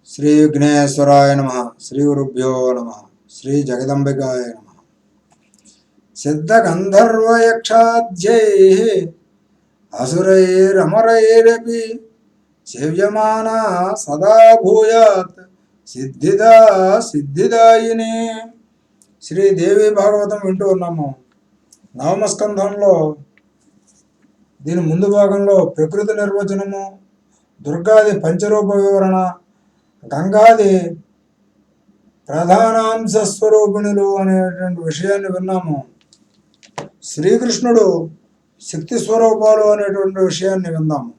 శ్రీ విఘ్నేశ్వరాయ నమ. శ్రీ గురుభ్యో నమ. శ్రీ జగదంబికాయ నమ. సిద్ధగంధర్వయక్షాధ్యై అసురైరమరైరపి సేవ్యమానా సదా భూయాత్ సిద్ధిదా సిద్ధిదాయిని. శ్రీదేవి భాగవతం వింటూ ఉన్నాము. నవమస్కంధంలో దీని ముందు భాగంలో ప్రకృతి నిర్వచనము, దుర్గాది పంచరూప వివరణ, గంగాది ప్రధానాంశ స్వరూపిణులు అనేటువంటి విషయాన్ని విన్నాము. శ్రీకృష్ణుడు శక్తి స్వరూపాలు అనేటువంటి విషయాన్ని విందాము.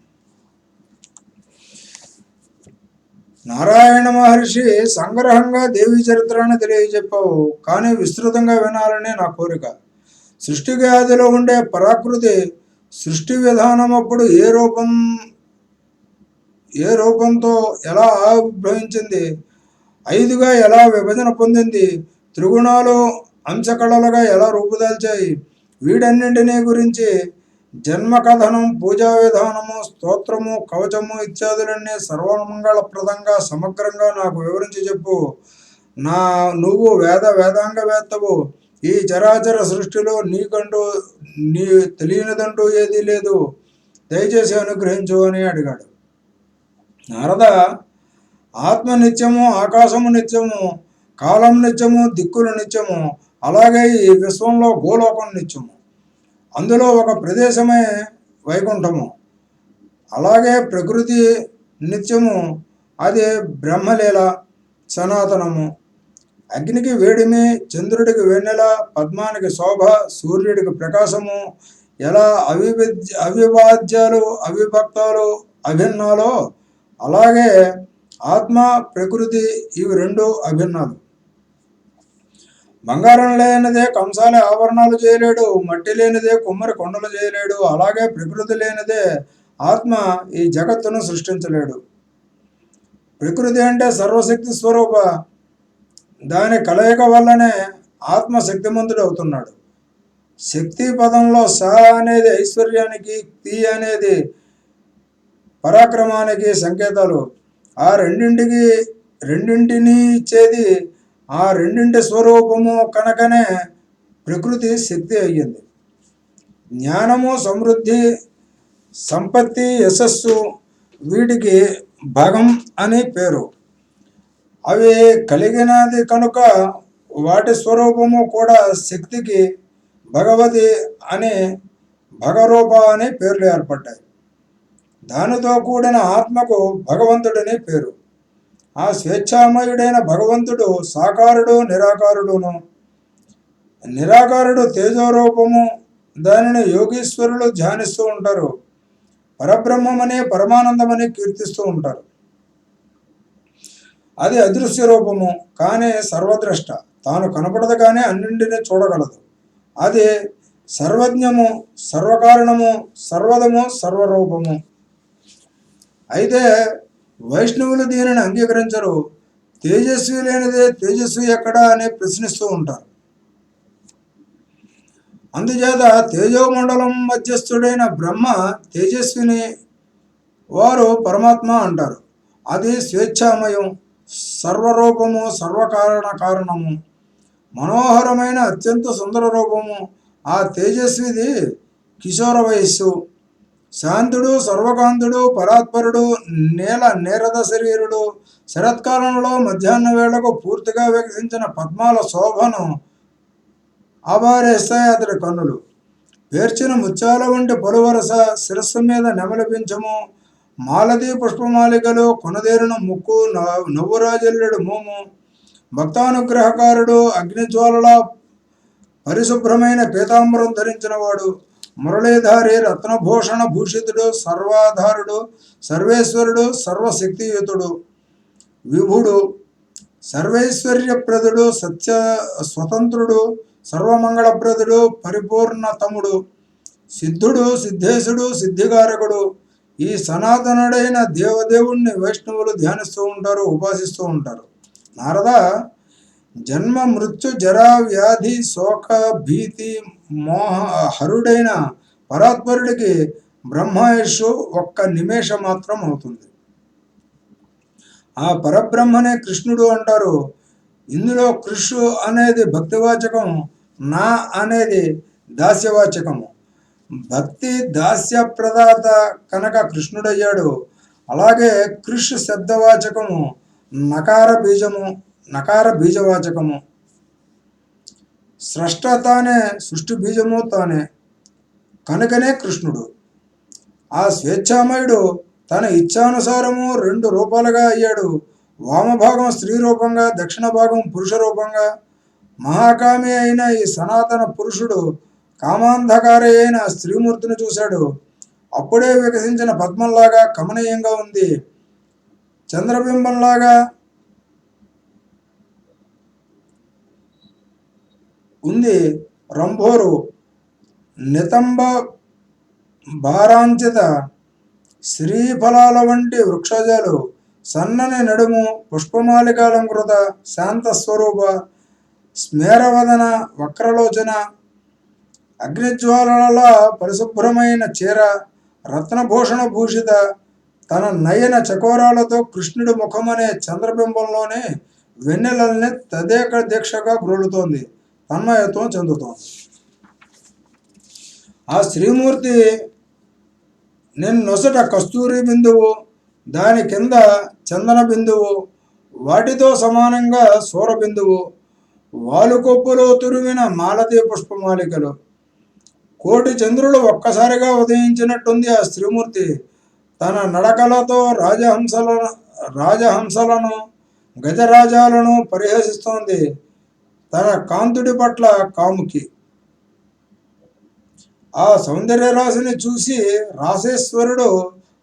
నారాయణ మహర్షి సంగ్రహంగా దేవీ చరిత్రను తెలియజెప్పావు, కానీ విస్తృతంగా వినాలని నా కోరిక. సృష్టికి ఆదిలో ఉండే పరాకృతి సృష్టి విధానం అప్పుడు ఏ రూపంతో ఎలా ఆవిర్భవించింది, 5గా ఎలా విభజన పొందింది, త్రిగుణాలు అంశకళలుగా ఎలా రూపుదాల్చాయి, వీటన్నింటినీ గురించి జన్మకథనం, పూజా విధానము, స్తోత్రము, కవచము ఇత్యాదులన్నీ సర్వమంగళప్రదంగా సమగ్రంగా నాకు వివరించి చెప్పు. నువ్వు వేదాంగవేత్తవు. ఈ చరాచర సృష్టిలో నీ తెలియనిదంటూ ఏదీ లేదు, దయచేసి అనుగ్రహించు అని అడిగాడు. నారద, ఆత్మ నిత్యము, ఆకాశము నిత్యము, కాలం నిత్యము, దిక్కులు నిత్యము, అలాగే ఈ విశ్వంలో గోలోకం నిత్యము. అందులో ఒక ప్రదేశమే వైకుంఠము. అలాగే ప్రకృతి నిత్యము, అది బ్రహ్మలీల సనాతనము. అగ్నికి వేడిమి, చంద్రుడికి వెన్నెల, పద్మానికి శోభ, సూర్యుడికి ప్రకాశము ఎలా అవిభాజ్యాలు, అవిభక్తాలు, అభిన్నాలో అలాగే ఆత్మ, ప్రకృతి ఇవి రెండు అభిన్నాలు. బంగారం లేనిదే కంసాలి ఆభరణాలు చేయలేడు, మట్టి లేనిదే కుమ్మరి కొండలు చేయలేడు, అలాగే ప్రకృతి లేనిదే ఆత్మ ఈ జగత్తును సృష్టించలేడు. ప్రకృతి అంటే సర్వశక్తి స్వరూప. దాని కలయిక వల్లనే ఆత్మ శక్తిమంతుడు అవుతున్నాడు. శక్తి పదంలో స అనేది ఐశ్వర్యానికి, తి అనేది పరాక్రమానికి సంకేతాలు. ఆ రెండింటిని ఇచ్చేది ఆ రెండింటి స్వరూపము కనుకనే ప్రకృతి శక్తి అయ్యింది. జ్ఞానము, సమృద్ధి, సంపత్తి, యశస్సు వీటికి భగం అని పేరు. అవి కలిగినది కనుక వాటి స్వరూపము కూడా శక్తికి భగవతి అని, భగరూప అని పేర్లు ఏర్పడ్డాయి. దానితో కూడిన ఆత్మకు భగవంతుడని పేరు. ఆ స్వేచ్ఛామయుడైన భగవంతుడు సాకారుడు, నిరాకారుడును. నిరాకారుడు తేజోరూపము, దానిని యోగీశ్వరులు ధ్యానిస్తూ ఉంటారు. పరబ్రహ్మమని, పరమానందమని కీర్తిస్తూ ఉంటారు. అది అదృశ్య రూపము, కానీ సర్వద్రష్ట. తాను కనపడదు కానీ అన్నింటినీ చూడగలదు. అది సర్వజ్ఞము, సర్వకారణము, సర్వదము, సర్వరూపము. అయితే వైష్ణవులు దీనిని అంగీకరించరు. తేజస్వి లేనిదే తేజస్వి ఎక్కడా అని ప్రశ్నిస్తూ ఉంటారు. అందుచేత తేజోమండలం మధ్యస్థుడైన బ్రహ్మ తేజస్విని వారు పరమాత్మ అంటారు. అది స్వేచ్ఛామయం, సర్వరూపము, కారణము, మనోహరమైన అత్యంత సుందర రూపము. ఆ తేజస్విది కిశోర వయస్సు. శాంతుడు, సర్వకాంతుడు, పరాత్పరుడు, నీరద శరీరుడు. శరత్కాలంలో మధ్యాహ్న వేళకు పూర్తిగా వికసించిన పద్మాల శోభను ఆభారేస్తాయి అతడి కన్నులు. పేర్చిన ముత్యాల వంటి పలువరస, శిరస్సు మీద నెమలిపించము, మాలతీ పుష్పమాలికలు, కొనదేరిన ముక్కు, నవ్వురాజల్లుడు మోము. భక్తానుగ్రహకారుడు, అగ్నిజ్వాలల పరిశుభ్రమైన పీతాంబరం ధరించినవాడు, మురళీధారి, రత్నభూషణ భూషితుడు, సర్వాధారుడు, సర్వేశ్వరుడు, సర్వశక్తియుతుడు, విభుడు, సర్వైశ్వర్యప్రదుడు, స్వతంత్రుడు, సర్వమంగళప్రదుడు, పరిపూర్ణతముడు, సిద్ధుడు, సిద్ధేశుడు, సిద్ధికారకుడు. ఈ సనాతనుడైన దేవదేవుణ్ణి వైష్ణవులు ధ్యానిస్తూ ఉంటారు, ఉపాసిస్తూ ఉంటారు. నారద, జన్మ, మృత్యు, జరా, వ్యాధి, శోక, భీతి, మోహ హరుడైన పరాత్పరుడికి బ్రహ్మాయుషు ఒక్క నిమేషం మాత్రం అవుతుంది. ఆ పరబ్రహ్మనే కృష్ణుడు అంటారు. ఇందులో కృషు అనేది భక్తివాచకం, నా అనేది దాస్యవాచకము. భక్తి దాస్య ప్రదాత కనుక కృష్ణుడయ్యాడు. అలాగే కృష్ శబ్దవాచకము, నకార బీజవాచకము. స్రష్ట తానే, సృష్టి బీజము తానే కనుకనే కృష్ణుడు. ఆ స్వేచ్ఛామయుడు తన ఇచ్ఛానుసారము 2 రూపాలుగా అయ్యాడు. వామభాగం స్త్రీ రూపంగా, దక్షిణ భాగం పురుష రూపంగా. మహాకామి అయిన ఈ సనాతన పురుషుడు కామాంధకారి అయిన స్త్రీమూర్తిని చూశాడు. అప్పుడే వికసించిన పద్మంలాగా కమనీయంగా ఉంది. చంద్రబింబంలాగా ఉంది. రంభోరు నితంబ భారాంచిత శ్రీఫలాల వంటి వృక్షజాలు, సన్నని నడుము, పుష్పమాలికాలంకృత, శాంతస్వరూప, స్మేరవదన, వక్రలోచన, అగ్నిజ్వాలలా పరిశుభ్రమైన చీర, రత్నభూషణ భూషిత, తన నయన చకోరాలతో కృష్ణుడి ముఖమనే చంద్రబింబంలోనే వెన్నెలల్ని తదేక దీక్షగా గ్రోలుతోంది, తన్మయత్వం చెందుతోంది. ఆ శ్రీమూర్తి నిన్నొసట కస్తూరి బిందువు, దాని కింద చందన బిందువు, వాటితో సమానంగా సూర బిందువు, వాలుకొప్పులో తురిమిన మాలతీ పుష్పమాలికలు. కోటి చంద్రులు ఒక్కసారిగా ఉదయించినట్టుంది ఆ స్త్రీమూర్తి. తన నడకలతో రాజహంసలను గజరాజాలను పరిహసిస్తోంది. తన కాంతుడి పట్ల కాముకి. ఆ సౌందర్య రాశిని చూసి రాసేశ్వరుడు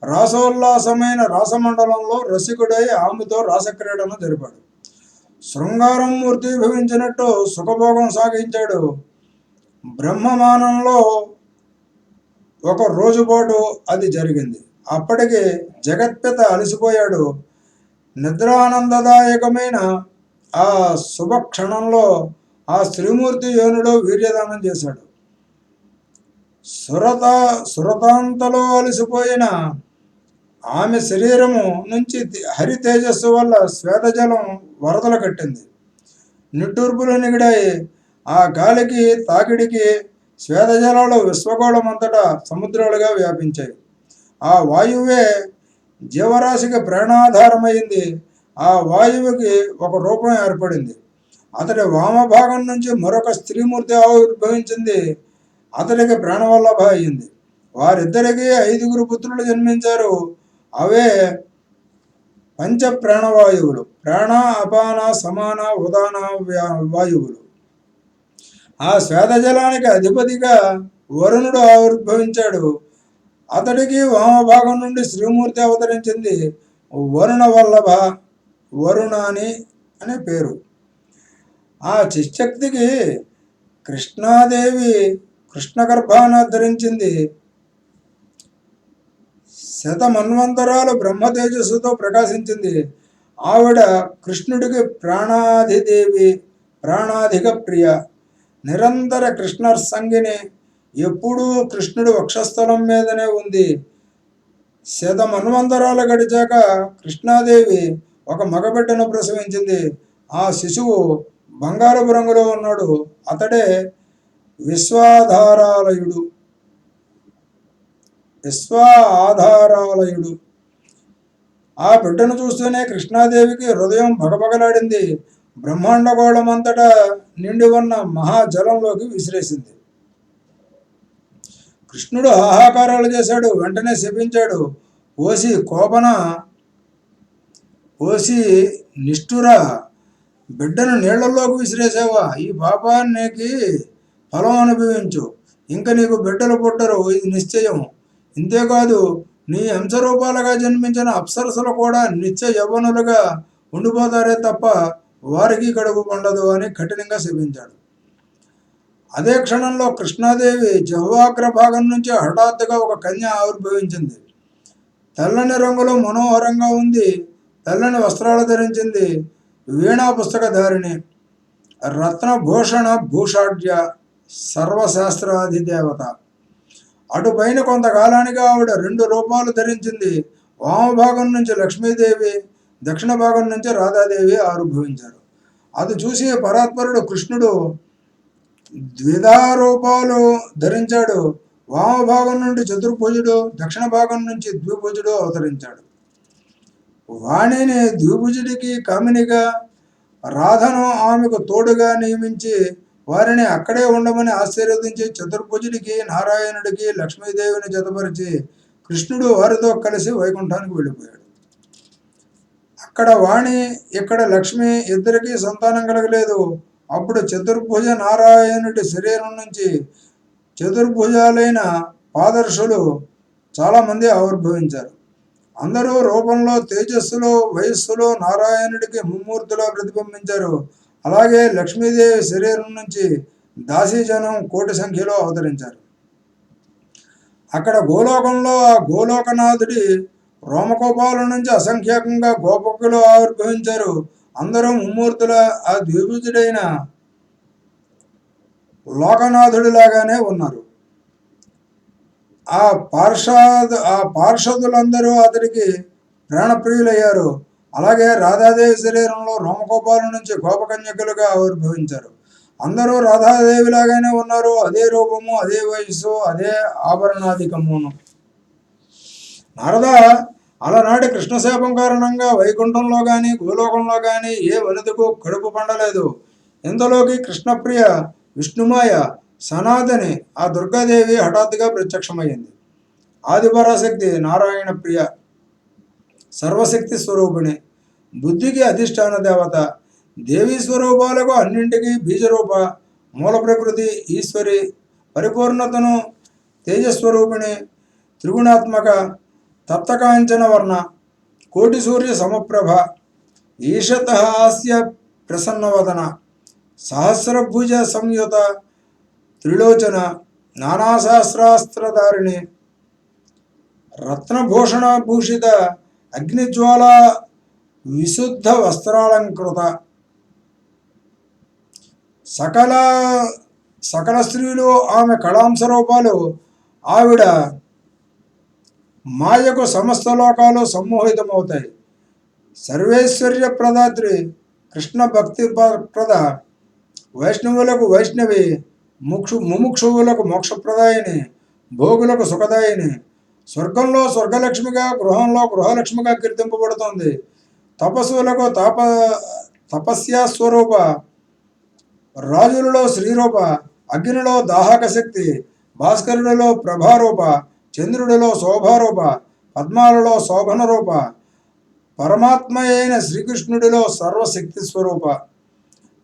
రాసోల్లాసమైన రాసమండలంలో రసికుడై ఆమెతో రాసక్రీడను జరిపాడు. శృంగారం మూర్తి భవించినట్టు సుఖభోగం సాగించాడు. బ్రహ్మమానంలో ఒక రోజుపాటు అది జరిగింది. అప్పటికి జగత్పిత అలసిపోయాడు. నిద్రానందదాయకమైన ఆ శుభక్షణంలో ఆ స్త్రీమూర్తి యోనులో వీర్యదానం చేశాడు. సురతాంతలో అలసిపోయిన ఆమె శరీరము నుంచి హరి తేజస్సు వల్ల శ్వేతజలం వరదలు కట్టింది. నిట్టూర్పులు నిగిడాయి. ఆ గాలికి తాకిడికి శ్వేతజలాలు విశ్వగోళమంతటా సముద్రాలుగా వ్యాపించాయి. ఆ వాయువే జీవరాశికి ప్రాణాధారమైంది. ఆ వాయువుకి ఒక రూపం ఏర్పడింది. అతడి వామభాగం నుంచి మరొక స్త్రీమూర్తి ఆవిర్భవించింది. అతడికి ప్రాణవల్లభ అయింది. వారిద్దరికీ 5 పుత్రులు జన్మించారు. అవే పంచ ప్రాణవాయువులు, ప్రాణ, అపాన, సమాన, ఉదాన వాయువులు. ఆ శ్వేతజలానికి అధిపతిగా వరుణుడు ఆవిర్భవించాడు. అతడికి వామభాగం నుండి శ్రీమూర్తి అవతరించింది. వరుణ వల్లభ, వరుణాని అనే పేరు. ఆ చిశక్తికి కృష్ణాదేవి కృష్ణగర్భాన ధరించింది. శతమన్వంతరాలు బ్రహ్మ తేజస్సుతో ప్రకాశించింది. ఆవిడ కృష్ణుడికి ప్రాణాధిదేవి, ప్రాణాధిక ప్రియ, నిరంతర కృష్ణర్సంగిని. ఎప్పుడూ కృష్ణుడి వక్షస్థలం మీదనే ఉంది. శతమన్వంతరాలు గడిచాక కృష్ణాదేవి ఒక మగబిడ్డను ప్రసవించింది. ఆ శిశువు బంగారపు రంగులో ఉన్నాడు. అతడే విశ్వాధారాలయుడు. ఆ బిడ్డను చూస్తూనే కృష్ణాదేవికి హృదయం భగభగలాడింది. బ్రహ్మాండగోళమంతటా నిండి ఉన్న మహాజలంలోకి విసిరేసింది. కృష్ణుడు హాహాకారాలు చేశాడు. వెంటనే శపించాడు. ఓసి నిష్ఠుర, బిడ్డను నీళ్లలోకి విసిరేసావా? ఈ పాపానికి ఫలం అనుభవించు. ఇంక నీకు బిడ్డలు పుట్టరు, ఇది నిశ్చయం. ఇంతేకాదు, నీ హంసరూపాలుగా జన్మించిన అప్సరసలు కూడా నిత్య యవ్వనులుగా ఉండిపోతారే తప్ప వారికి కడుపు పండదు అని కఠినంగా శపించాడు. అదే క్షణంలో కృష్ణాదేవి జిహ్వాగ్ర భాగం నుంచి హఠాత్తుగా ఒక కన్య ఆవిర్భవించింది. తెల్లని రంగులో మనోహరంగా ఉంది. తెల్లని వస్త్రాలు ధరించింది. వీణా పుస్తకధారిణి, రత్నభూషణ భూషాఢ్య, సర్వశాస్త్రాధిదేవత. అటుపైన కొంతకాలానికి ఆవిడ 2 రూపాలు ధరించింది. వామభాగం నుంచి లక్ష్మీదేవి, దక్షిణ భాగం నుంచి రాధాదేవి ఆవిర్భవించారు. అది చూసి పరాత్పరుడు కృష్ణుడు ద్విధారూపాలు ధరించాడు. వామభాగం నుండి చతుర్భుజుడు, దక్షిణ భాగం నుంచి ద్విభుజుడు అవతరించాడు. వాణిని ద్విభుజుడికి కామినిగా, రాధను ఆమెకు తోడుగా నియమించి వారిని అక్కడే ఉండమని ఆశీర్వదించి చతుర్భుజుడికి, నారాయణుడికి, లక్ష్మీదేవిని జతపరిచి కృష్ణుడు వారితో కలిసి వైకుంఠానికి వెళ్ళిపోయాడు. అక్కడ వాణి, ఇక్కడ లక్ష్మి ఇద్దరికీ సంతానం కలగలేదు. అప్పుడు చతుర్భుజ నారాయణుడి శరీరం నుంచి చతుర్భుజాలైన పాదర్శులు చాలామంది ఆవిర్భవించారు. అందరూ రూపంలో, తేజస్సులో, వయస్సులో నారాయణుడికి ముమ్మూర్తులా ప్రతిబింబించారు. అలాగే లక్ష్మీదేవి శరీరం నుంచి దాసీజనం కోటి సంఖ్యలో అవతరించారు. అక్కడ గోలోకంలో ఆ గోలోకనాథుడి రోమకోపాల నుంచి అసంఖ్యాకంగా గోపకులు ఆవిర్భవించారు. అందరూ ముమ్మూర్తుల ఆ ద్విభుజుడైన లోకనాథుడిలాగానే ఉన్నారు. ఆ పార్షదులందరూ అతడికి ప్రాణప్రియులయ్యారు. అలాగే రాధాదేవి శరీరంలో రోమకోపాల నుంచి గోపకన్యకులుగా ఆవిర్భవించారు. అందరూ రాధాదేవిలాగానే ఉన్నారు. అదే రూపము, అదే వయస్సు, అదే ఆభరణాధికమును. నారద, అలనాటి కృష్ణశాపం కారణంగా వైకుంఠంలో కానీ గోలోకంలో కానీ ఏ వనితకు కడుపు పండలేదు. ఇంతలోకి కృష్ణప్రియ విష్ణుమాయ సనాతని ఆ దుర్గాదేవి హఠాత్తుగా ప్రత్యక్షమయ్యింది. ఆదిపరాశక్తి నారాయణ ప్రియ, సర్వశక్తి స్వరూపిణి, బుద్ధికి అధిష్టాన దేవత, దేవీ స్వరూపాలకు అన్నింటికీ బీజరూప, మూల ప్రకృతి, ఈశ్వరి, పరిపూర్ణతను, తేజస్వరూపిణి, త్రిగుణాత్మక, తప్తకాంచన వర్ణ, కోటి సూర్య సమప్రభ, ఈషత హాస్య ప్రసన్నవదన, సహస్రభుజ సంయుత, త్రిలోచన, నానాశాస్త్రాస్త్రధారిణి, రత్నభూషణ భూషిత, అగ్నిజ్వాల విశుద్ధ వస్త్రాలంకృత, సకల స్త్రీలు ఆమె కళాంశ రూపాలు. ఆవిడ మాయకు సమస్త లోకాలు సమ్మోహితమవుతాయి. సర్వేశ్వర్య ప్రదాత్రి, కృష్ణ భక్తి ప్రద, వైష్ణవులకు వైష్ణవి, ముముక్షువులకు మోక్షప్రదాయిని, భోగులకు సుఖదాయిని, స్వర్గంలో స్వర్గలక్ష్మిగా, గృహంలో గృహలక్ష్మిగా కీర్తింపబడుతోంది. తపస్సులకు తపస్యాస్వరూప, రాజులలో శ్రీరూప, అగ్నిలో దాహక శక్తి, భాస్కరుడిలో ప్రభారూప, చంద్రుడిలో శోభారూప, పద్మాలలో శోభన రూప, పరమాత్మ అయిన శ్రీకృష్ణుడిలో సర్వశక్తి స్వరూప.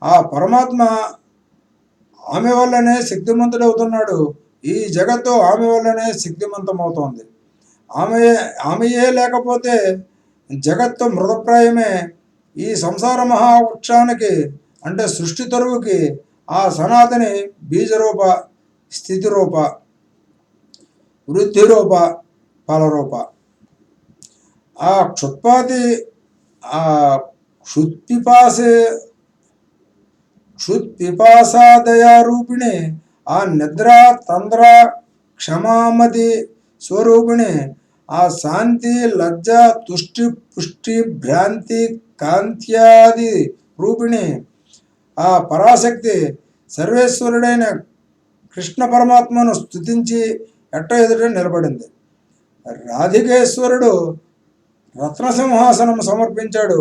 ఆ పరమాత్మ ఆమె వల్లనే శక్తిమంతుడవుతున్నాడు. ఈ జగత్తు ఆమె వల్లనే శక్తిమంతమవుతోంది. ఆమెయే లేకపోతే జగత్తు మృతప్రాయమే. ఈ సంసార మహావృక్షానికి అంటే సృష్టి తరువుకి ఆ సనాతని బీజరూప, స్థితిరూప, వృద్ధిరూప, ఫలరూప. ఆ క్షుత్పిపాసాదయారూపిణి, ఆ నిద్ర తంద్ర క్షమామతి స్వరూపిణి, ఆ శాంతి లజ్జ తుష్టి పుష్టి భ్రాంతి కాంత్యాది రూపిణి, ఆ పరాశక్తి సర్వేశ్వరుడైన కృష్ణ పరమాత్మను స్తుతించి ఎట్ట ఎదుట నిలబడింది. రాధికేశ్వరుడు రత్నసింహాసనం సమర్పించాడు.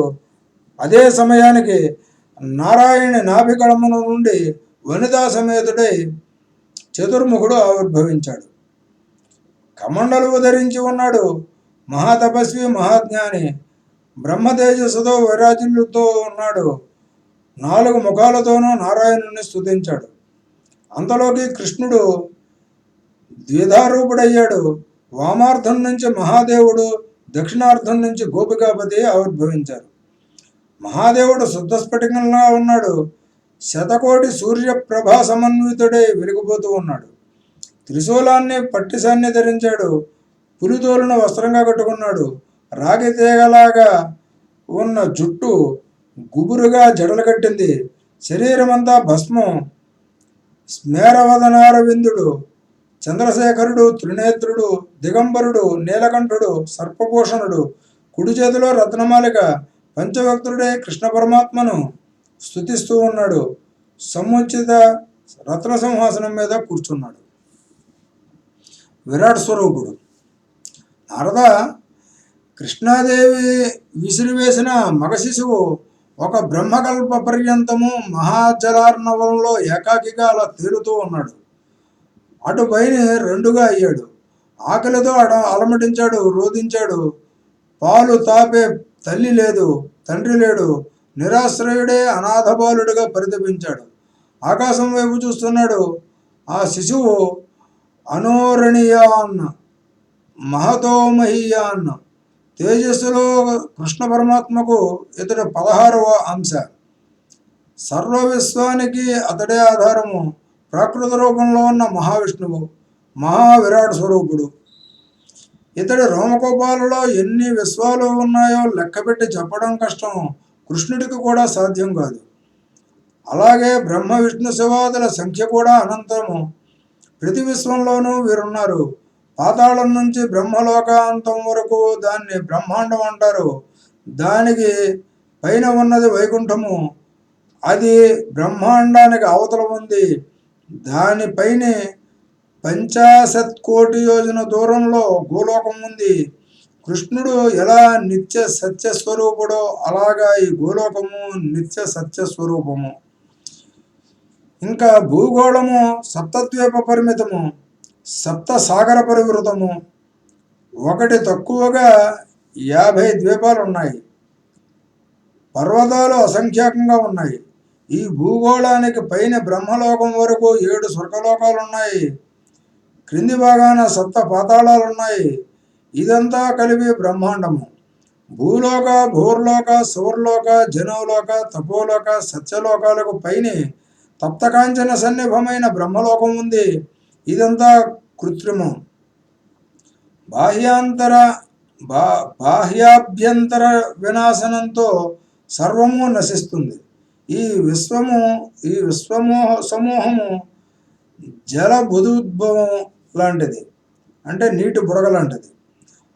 అదే సమయానికి నారాయణి నాభికళమున నుండి వనితా సమేతుడై చతుర్ముఖుడు ఆవిర్భవించాడు. కమండలువు ధరించి ఉన్నాడు. మహాతపస్వి, మహాజ్ఞాని, బ్రహ్మతేజస్సుతో వైరాజులతో ఉన్నాడు. 4 ముఖాలతోనూ నారాయణుని స్తుతించాడు. అంతలోకి కృష్ణుడు ద్విధారూపుడయ్యాడు. వామార్థం నుంచి మహాదేవుడు, దక్షిణార్థం నుంచి గోపికాపతి ఆవిర్భవించారు. మహాదేవుడు శుద్ధస్ఫటికంగా ఉన్నాడు. శతకోటి సూర్య ప్రభా సమన్వితుడై వెలిగిపోతూ ఉన్నాడు. త్రిశూలాన్ని పట్టిసాన్ని ధరించాడు. పులితోలును వస్త్రంగా కట్టుకున్నాడు. రాగి తీగలాగా ఉన్న జుట్టు గుబురుగా జడలు కట్టింది. శరీరమంతా భస్మం. స్మేరవదనారవిందుడు, చంద్రశేఖరుడు, త్రినేత్రుడు, దిగంబరుడు, నీలకంఠుడు, సర్పభూషణుడు, కుడి చేతిలో రత్నమాలిక, పంచభక్తుడే కృష్ణ పరమాత్మను స్తుతిస్తూ ఉన్నాడు. సముచిత రత్న సింహాసనం మీద కూర్చున్నాడు. విరాట్ స్వరూపుడు. నారద, కృష్ణాదేవి విసిరివేసిన మగ శిశువు ఒక బ్రహ్మకల్ప పర్యంతము మహాజలార్ణవంలో ఏకాకిగా అలా తేలుతూ ఉన్నాడు. అటు పైన రెండుగా అయ్యాడు. ఆకలితో అలమటించాడు, రోధించాడు. పాలు తాపే తల్లి లేదు, తండ్రి లేడు. నిరాశ్రయుడే అనాథ బాలుడిగా పరితపించాడు. ఆకాశం వైపు చూస్తున్నాడు. ఆ శిశువు అనోరణీయాన్ మహతోమహీయాన్ తేజస్సులో కృష్ణ పరమాత్మకు ఇతడు 16వ అంశ. సర్వ విశ్వానికి అతడే ఆధారము. ప్రాకృత రూపంలో ఉన్న మహావిష్ణువు, మహావిరాట్ స్వరూపుడు. ఇతడి రోమకోపాలలో ఎన్ని విశ్వాలు ఉన్నాయో లెక్కపెట్టి చెప్పడం కష్టం, కృష్ణుడికి కూడా సాధ్యం కాదు. అలాగే బ్రహ్మ విష్ణు శివాదుల సంఖ్య కూడా అనంతము. ప్రతి విశ్వంలోనూ వీరున్నారు. పాతాళం నుంచి బ్రహ్మలోకాంతం వరకు దాన్ని బ్రహ్మాండం అంటారు. దానికి పైన ఉన్నది వైకుంఠము. అది బ్రహ్మాండానికి అవతల ఉంది. దానిపైనే 50 కోటి యోజన దూరంలో గోలోకం ఉంది. కృష్ణుడు ఎలా నిత్య సత్యస్వరూపుడో అలాగా ఈ గోలోకము నిత్య సత్యస్వరూపము. ఇంకా భూగోళము సప్తద్వీప పరిమితము, సప్త సాగర పరివృతము. ఒకటి తక్కువగా 50 ద్వీపాలు ఉన్నాయి. పర్వతాలు అసంఖ్యాకంగా ఉన్నాయి. ఈ భూగోళానికి పైన బ్రహ్మలోకం వరకు 7 స్వర్గలోకాలున్నాయి. క్రింది భాగాన సప్త పాతాళాలున్నాయి. ఇదంతా కలిపి బ్రహ్మాండము. భూలోక, భూర్లోక, సువర్లోక, జనోలోక, తపోలోక, సత్యలోకాలకు పైన తప్తకాంచన సన్నిభమైన బ్రహ్మలోకం ఉంది. ఇదంతా కృత్రిమం. బాహ్యాభ్యంతర వినాశనంతో సర్వము నశిస్తుంది. ఈ సమూహము జల బుధోద్భవం లాంటిది, అంటే నీటి బుడగ లాంటిది.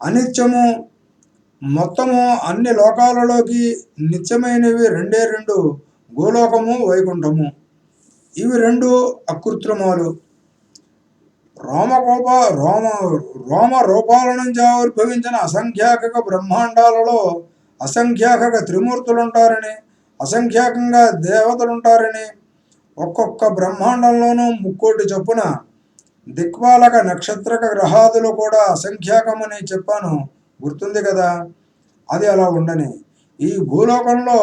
అనిత్యము. మొత్తము అన్ని లోకాలలోకి నిత్యమైనవి రెండే రెండు, గోలోకము, వైకుంఠము. ఇవి రెండు అకృత్రిమాలు. రోమ రూపాల నుంచి ఆవిర్భవించిన అసంఖ్యాక బ్రహ్మాండాలలో అసంఖ్యాక త్రిమూర్తులుంటారని, అసంఖ్యాకంగా దేవతలుంటారని, ఒక్కొక్క బ్రహ్మాండంలోనూ 3 కోటి చొప్పున దిక్పాలక నక్షత్రక గ్రహాదులు కూడా అసంఖ్యాకమని చెప్పాను, గుర్తుంది కదా. అది అలా ఉండని ఈ భూలోకంలో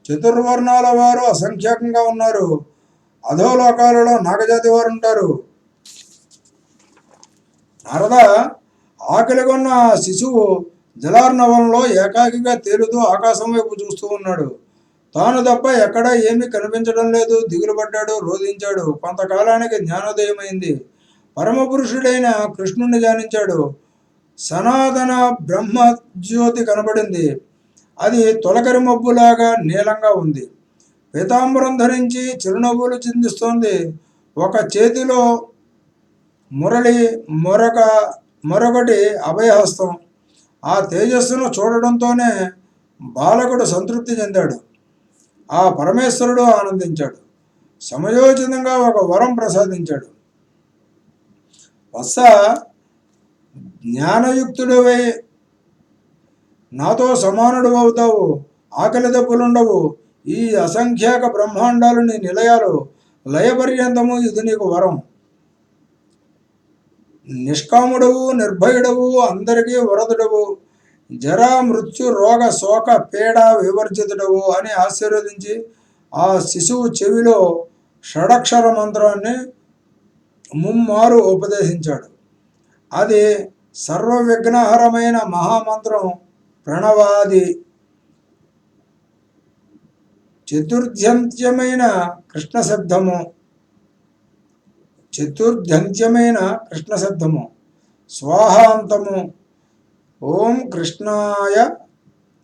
చతుర్వర్ణాల వారు అసంఖ్యాకంగా ఉన్నారు. అధోలోకాలలో నాగజాతి వారు ఉంటారు. నారద, ఆకలిగొన్న శిశువు జలార్ణవంలో ఏకాకిగా తేలుతూ ఆకాశం వైపు చూస్తూ ఉన్నాడు. తాను తప్ప ఎక్కడా ఏమీ కనిపించడం లేదు. దిగులు పడ్డాడు, రోధించాడు. కొంతకాలానికి జ్ఞానోదయమైంది. పరమపురుషుడైన కృష్ణుణ్ణి ధ్యానించాడు. సనాతన బ్రహ్మజ్యోతి కనబడింది. అది తొలకరి మబ్బులాగా నీలంగా ఉంది. పీతాంబరం ధరించి చిరునవ్వులు చిందిస్తోంది. ఒక చేతిలో మురళి, మరొకటి అభయహస్తం. ఆ తేజస్సును చూడడంతోనే బాలకుడు సంతృప్తి చెందాడు. ఆ పరమేశ్వరుడు ఆనందించాడు. సమయోచితంగా ఒక వరం ప్రసాదించాడు. వత్స, జ్ఞానయుక్తుడివై నాతో సమానుడు అవుతావు. ఆకలి దప్పులుండవు. ఈ అసంఖ్యాక బ్రహ్మాండాలు నీ నిలయాలు. లయపర్యంతము ఇది నీకు వరం. నిష్కాముడవు, నిర్భయుడవు, అందరికీ వరదుడవు, జరా, మృత్యు, రోగ, శోక, పీడ వివర్జితుడవు అని ఆశీర్వదించి ఆ శిశువు చెవిలో షడక్షర మంత్రాన్ని 3 మారు ఉపదేశించాడు. అది సర్వవిఘ్నహరమైన మహామంత్రం, ప్రణవాది. చతుర్ధ్యంత్యమైన కృష్ణ శబ్దము, స్వాహాంతము. ఓం కృష్ణాయ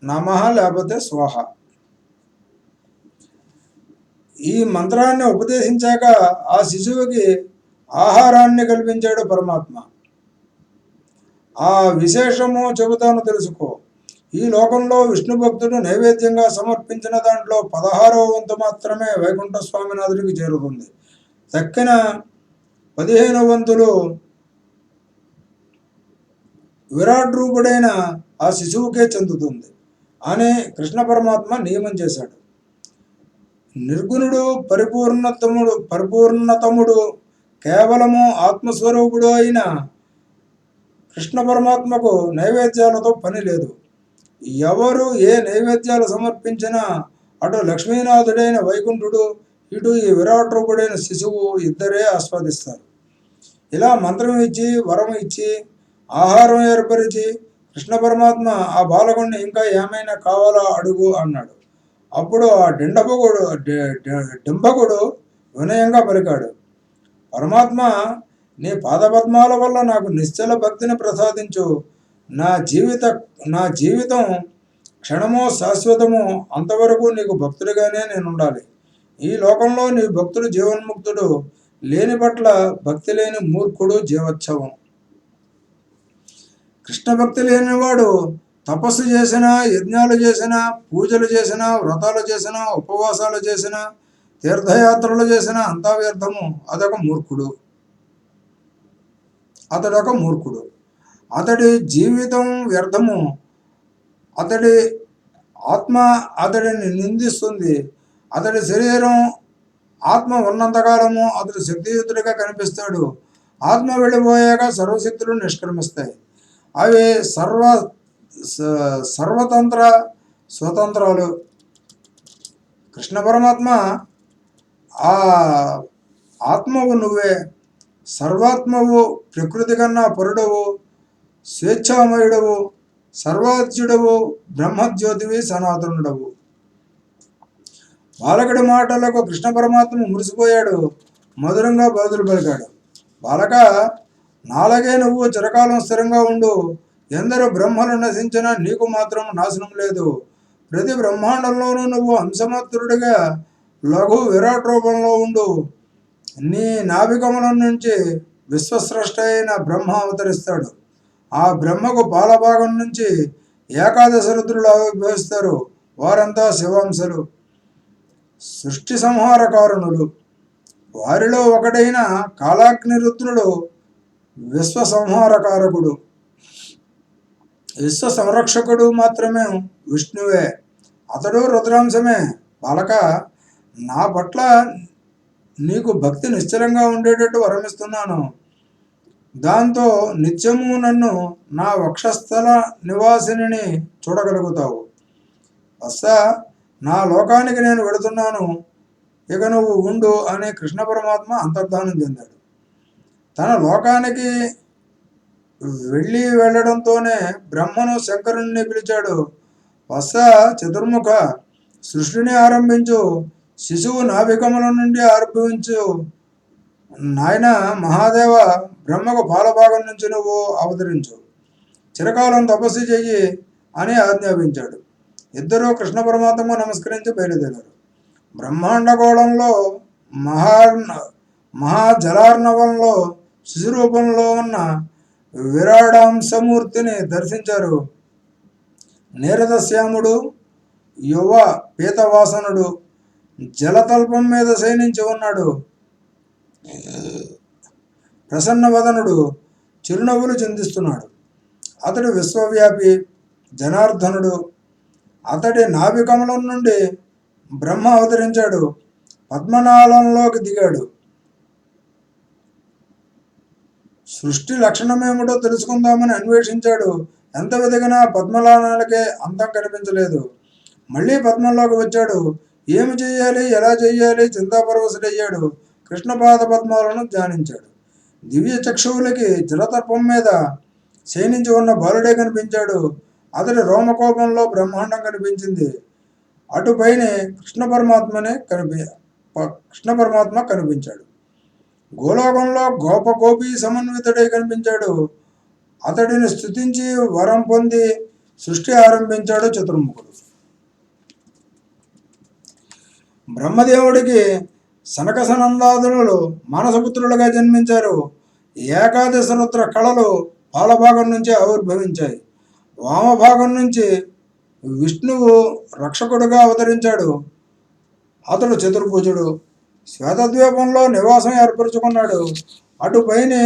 నమః లేకపోతే స్వాహ. ఈ మంత్రాన్ని ఉపదేశించాక ఆ శిశువుకి ఆహారాన్ని కల్పించాడు పరమాత్మ. ఆ విశేషము చెబుతాను, తెలుసుకో. ఈ లోకంలో విష్ణు భక్తుడు నైవేద్యంగా సమర్పించిన దాంట్లో 16వ వంతు మాత్రమే వైకుంఠ స్వామినాథుడికి చేరుతుంది. తక్కిన 15 వంతులు విరాట్ రూపుడైన ఆ శిశువుకే చెందుతుంది అని కృష్ణ పరమాత్మ నియమం చేశాడు. నిర్గుణుడు పరిపూర్ణతముడు కేవలము ఆత్మస్వరూపుడు అయిన కృష్ణ పరమాత్మకు నైవేద్యాలతో పని లేదు. ఎవరు ఏ నైవేద్యాలు సమర్పించినా అటు లక్ష్మీనాథుడైన వైకుంఠుడు, ఇటు ఈ విరాట్ రూపుడైన శిశువు ఇద్దరే ఆస్వాదిస్తారు. ఇలా మంత్రం ఇచ్చి, వరం ఇచ్చి, ఆహారం ఏర్పరిచి కృష్ణ పరమాత్మ ఆ బాలకుడిని ఇంకా ఏమైనా కావాలా అడుగు అన్నాడు. అప్పుడు ఆ డింభకుడు వినయంగా పలికాడు, పరమాత్మ, నీ పాదపద్మాల వల్ల నాకు నిశ్చల భక్తిని ప్రసాదించు. నా జీవితం క్షణమో శాశ్వతమో అంతవరకు నీకు భక్తుడిగానే నేను ఉండాలి. ఈ లోకంలో నీ భక్తుడు జీవన్ముక్తుడు, లేని పట్ల భక్తి లేని మూర్ఖుడు జీవోత్సవం. కృష్ణ భక్తి లేనివాడు తపస్సు చేసినా, యజ్ఞాలు చేసినా, పూజలు చేసినా, వ్రతాలు చేసినా, ఉపవాసాలు చేసినా, తీర్థయాత్రలు చేసినా అంతా వ్యర్థము. అదొక మూర్ఖుడు. అతడి జీవితం వ్యర్థము. అతడి ఆత్మ అతడిని నిందిస్తుంది. అతడి శరీరం ఆత్మ ఉన్నంతకాలము అతడు శక్తియుతుడిగా కనిపిస్తాడు. ఆత్మ వెళ్ళిపోయాక సర్వశక్తులు నిష్క్రమిస్తాయి. అవి సర్వతంత్ర స్వతంత్రాలు. కృష్ణ పరమాత్మ ఆ ఆత్మవు నువ్వే, సర్వాత్మవు, ప్రకృతి కన్నా పరుడవు, స్వేచ్ఛామయుడవు, సర్వాధ్యుడవు, బ్రహ్మజ్యోతివి, సనాతనుడవు. బాలకుడి మాటలకు కృష్ణ పరమాత్మ మురిసిపోయాడు. మధురంగా బదులు పలికాడు, బాలక, నాలాగే నువ్వు చిరకాలం స్థిరంగా ఉండు. ఎందరు బ్రహ్మలు నశించినా నీకు మాత్రం నాశనం లేదు. ప్రతి బ్రహ్మాండంలోనూ నువ్వు అంశమాత్రుడిగా లఘు విరాట్ రూపంలో ఉండు. నీ నాభికమలం నుంచి విశ్వస్రష్ట అయిన బ్రహ్మ అవతరిస్తాడు. ఆ బ్రహ్మకు పాలభాగం నుంచి ఏకాదశ రుద్రులు ఆవిర్భవిస్తారు. వారంతా శివాంశలు, సృష్టి సంహారకారణులు. వారిలో ఒకడైన కాలాగ్ని రుద్రుడు విశ్వ సంహారకారకుడు. విశ్వ సంరక్షకుడు మాత్రమే విష్ణువే. అతడు రుద్రాంశమే. బాలక, నా పట్ల నీకు భక్తి నిశ్చలంగా ఉండేటట్టు వరమిస్తున్నాను. దాంతో నిత్యము నన్ను నా వక్షస్థల నివాసిని చూడగలుగుతావు. వస్తా, నా లోకానికి నేను వెళుతున్నాను, ఇక నువ్వు ఉండు అని కృష్ణ పరమాత్మ అంతర్ధానం చెందాడు. తన లోకానికి వెళ్ళడంతోనే బ్రహ్మను శంకరుణ్ణి పిలిచాడు. వస్తా చతుర్ముఖ, సృష్టిని ఆరంభించు. శిశువు నాభికమలం నుండి ఆవిర్భవించు. నాయన మహాదేవ, బ్రహ్మకు పాలభాగం నుంచి నువ్వు అవతరించు. చిరకాలం తపస్సు చెయ్యి అని ఆజ్ఞాపించాడు. ఇద్దరూ కృష్ణ పరమాత్మకు నమస్కరించి బయలుదేరారు. బ్రహ్మాండగోళంలో మహాజలార్ణవంలో శిశురూపంలో ఉన్న విరాడాంశమూర్తిని దర్శించారు. నీరదశ్యాముడు, యువ పీతవాసనుడు జలతల్పం మీద శయనించి ఉన్నాడు. ప్రసన్నవదనుడు చిరునవ్వులు చిందిస్తున్నాడు. అతడు విశ్వవ్యాపి జనార్దనుడు. అతడి నాభికమలం నుండి బ్రహ్మ అవతరించాడు. పద్మనాళంలోకి దిగాడు. సృష్టి లక్షణమేమిటో తెలుసుకుందామని అన్వేషించాడు. ఎంత వెతికినా పద్మనాళాలకే అంతం కనిపించలేదు. మళ్ళీ పద్మంలోకి వచ్చాడు. ఏమి చెయ్యాలి, ఎలా చెయ్యాలి చింతాపరవశుడయ్యాడు. కృష్ణపాద పద్మాలను ధ్యానించాడు. దివ్య చక్షువులకి జలతర్పం మీద శయనించి ఉన్న బాలుడే కనిపించాడు. అతడి రోమకోపంలో బ్రహ్మాండం కనిపించింది. అటుపైనే కృష్ణ పరమాత్మ కనిపించాడు. గోలోకంలో గోపగోపి సమన్వితుడై కనిపించాడు. అతడిని స్తుతించి వరం పొంది సృష్టి ఆరంభించాడు చతుర్ముఖుడు. బ్రహ్మదేవుడికి సనకసనందాదులు మానసపుత్రులుగా జన్మించారు. ఏకాదశ రుద్ర కళలు పాలభాగం నుంచి ఆవిర్భవించాయి. వామభాగం నుంచి విష్ణువు రక్షకుడుగా అవతరించాడు. అతడు చతుర్భుజుడు. శ్వేతద్వీపంలో నివాసం ఏర్పరచుకున్నాడు. అటుపైనే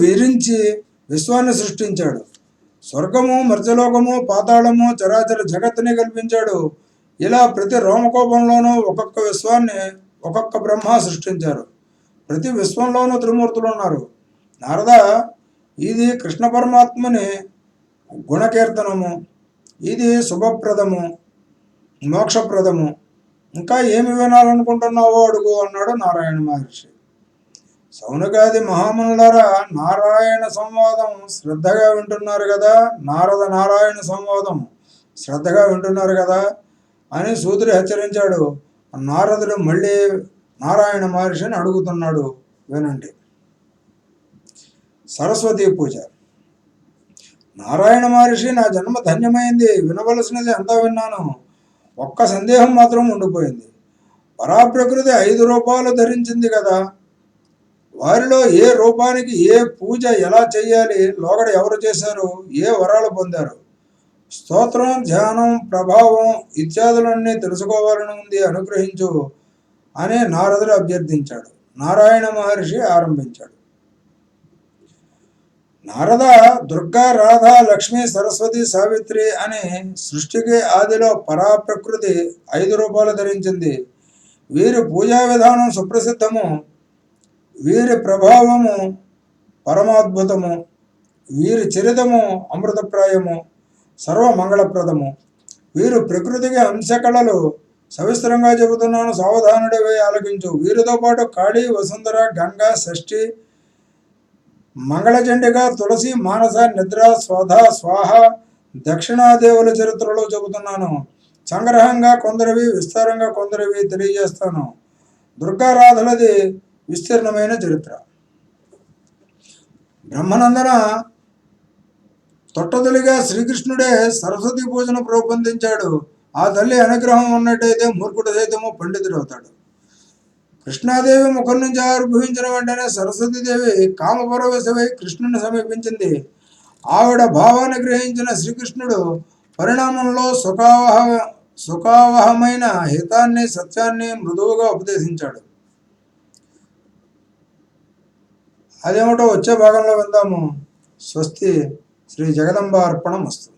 విరించి విశ్వాన్ని సృష్టించాడు. స్వర్గము, మర్త్యలోకము, పాతాళము, చరాచర జగత్తుని కల్పించాడు. ఇలా ప్రతి రోమకోపంలోనూ ఒక్కొక్క విశ్వాన్ని ఒక్కొక్క బ్రహ్మ సృష్టించారు. ప్రతి విశ్వంలోనూ త్రిమూర్తులు ఉన్నారు. నారద, ఇది కృష్ణ పరమాత్మని గుణకీర్తనము, ఇది శుభప్రదము, మోక్షప్రదము. ఇంకా ఏమి వినాలనుకుంటున్నావో అడుగు అన్నాడు నారాయణ మహర్షి. సౌనకాది మహామునులారా, నారాయణ సంవాదం శ్రద్ధగా వింటున్నారు కదా, నారాయణ సంవాదం శ్రద్ధగా వింటున్నారు కదా అని సూతుడు హెచ్చరించాడు. నారదుడు మళ్ళీ నారాయణ మహర్షిని అడుగుతున్నాడు, వినండి. సరస్వతీ పూజ. నారాయణ మహర్షి, నా జన్మ ధన్యమైంది. వినవలసినది అంతా విన్నాను. ఒక్క సందేహం మాత్రం ఉండిపోయింది. పరాప్రకృతి 5 రూపాలు ధరించింది కదా, వారిలో ఏ రూపానికి ఏ పూజ ఎలా చేయాలి, లోగడ ఎవరు చేశారు, ఏ వరాలు పొందారు, స్తోత్రం, ధ్యానం, ప్రభావం ఇత్యాదులన్నీ తెలుసుకోవాలని ఉంది, అనుగ్రహించు అని నారదుడు అభ్యర్థించాడు. నారాయణ మహర్షి ఆరంభించాడు. నారద, దుర్గా, రాధ, లక్ష్మి, సరస్వతి, సావిత్రి అని సృష్టికి ఆదిలో పరాప్రకృతి 5 రూపాలు ధరించింది. వీరి పూజా విధానం సుప్రసిద్ధము, వీరి ప్రభావము పరమాద్భుతము, వీరి చరితము అమృతప్రాయము, సర్వమంగళప్రదము. వీరు ప్రకృతికి అంశకళలు సవిస్తరంగా చెబుతున్నాను, సావధానుడివై ఆలకించు. వీరితో పాటు కాళీ, వసుంధర, గంగా, షష్ఠి, మంగళచండిక, తులసి, మానస, నిద్ర, స్వధ, స్వాహ, దక్షిణాదేవుల చరిత్రలో చెబుతున్నాను. సంగ్రహంగా కొందరివి, విస్తారంగా కొందరివి తెలియజేస్తాను. దుర్గారాధులది విస్తీర్ణమైన చరిత్ర. బ్రహ్మనందన తొట్టతొలిగా శ్రీకృష్ణుడే సరస్వతి పూజను రూపొందించాడు. ఆ తల్లి అనుగ్రహం ఉన్నట్టయితే మూర్ఖుడు సైతము పండితుడవుతాడు. కృష్ణాదేవి ముఖం నుంచి ఆవిర్భవించిన వెంటనే సరస్వతీదేవి కామపరవశమై కృష్ణుని సమీపించింది. ఆవిడ భావాన్ని గ్రహించిన శ్రీకృష్ణుడు పరిణామంలో సుఖావహమైన హితాన్ని, సత్యాన్ని మృదువుగా ఉపదేశించాడు. అదేమిటో వచ్చే భాగంలో విందాము. స్వస్తి. శ్రీ జగదంబ అర్పణమస్తు.